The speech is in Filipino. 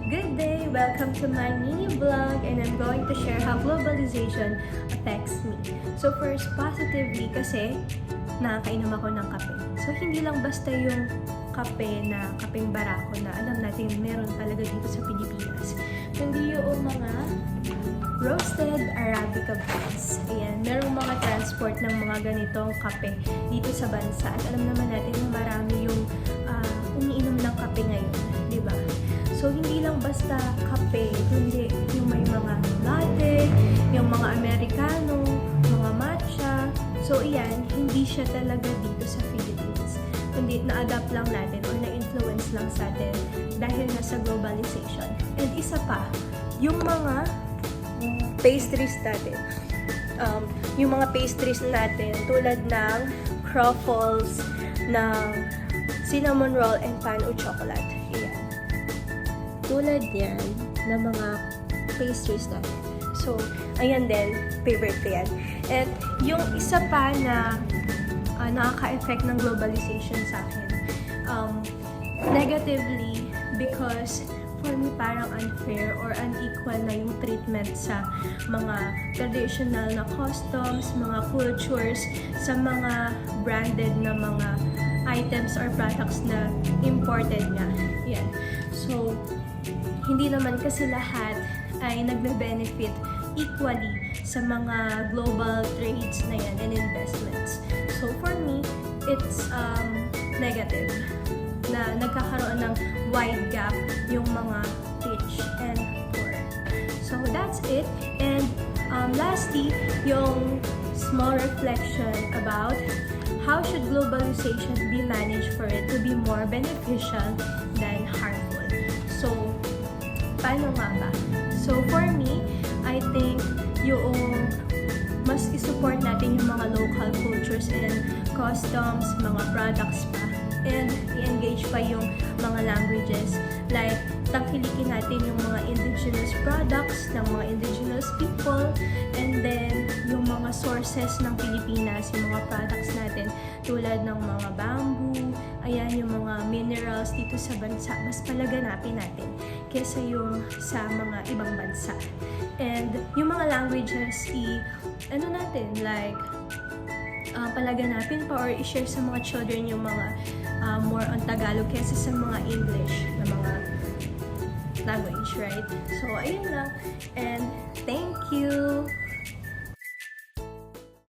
Good day! Welcome to my mini vlog and I'm going to share how globalization affects me. So first, positively kasi nakakainom ako ng kape. So hindi lang basta yung kape na kapeng barako na alam natin meron talaga dito sa Pilipinas. Kundi yung mga roasted Arabica beans. Ayan, merong mga transport ng mga ganitong kape dito sa bansa. At alam naman natin na marami yung umiinom ng kape ngayon, di ba? So, hindi lang basta kape, kundi yung may mga latte, yung mga Americano, mga matcha. So, iyan, hindi siya talaga dito sa Philippines. Kundi na-adapt lang natin or na-influence lang sa atin dahil nga sa globalization. And isa pa, yung mga pastries natin. Yung mga pastries natin tulad ng croffles, ng cinnamon roll, and pan o chocolate. Ayan. Tulad yan ng mga pastries natin. So, ayan din, favorite ko yan. And yung isa pa na nakaka-effect ng globalization sa akin, negatively, because for me parang unfair or unequal na yung treatment sa mga traditional na customs, mga cultures, sa mga branded na mga items or products na imported nga. Yan. So, hindi naman kasi lahat ay nagbe-benefit equally sa mga global trades na yan and investments. So, for me, it's negative na nagkakaroon ng wide gap yung mga rich and poor. So, that's it. And lastly, yung small reflection about how should globalization be managed for it to be more beneficial than harmful. So, paano nga ba? So, for me, I think yung mas i-support natin yung mga local cultures and customs, mga products pa, and i-engage pa yung mga languages. Like, tangkilikin natin yung mga indigenous products ng mga indigenous people, and then yung mga sources ng Pilipinas, yung mga products natin tulad ng mga bamboo, ayan, yung mga minerals dito sa bansa, mas palaganapin natin kesa yung sa mga ibang bansa. And yung mga languages, palaganapin pa or i-share sa mga children yung mga more on Tagalog kesa sa mga English na mga language, right? So, ayun lang. And thank you!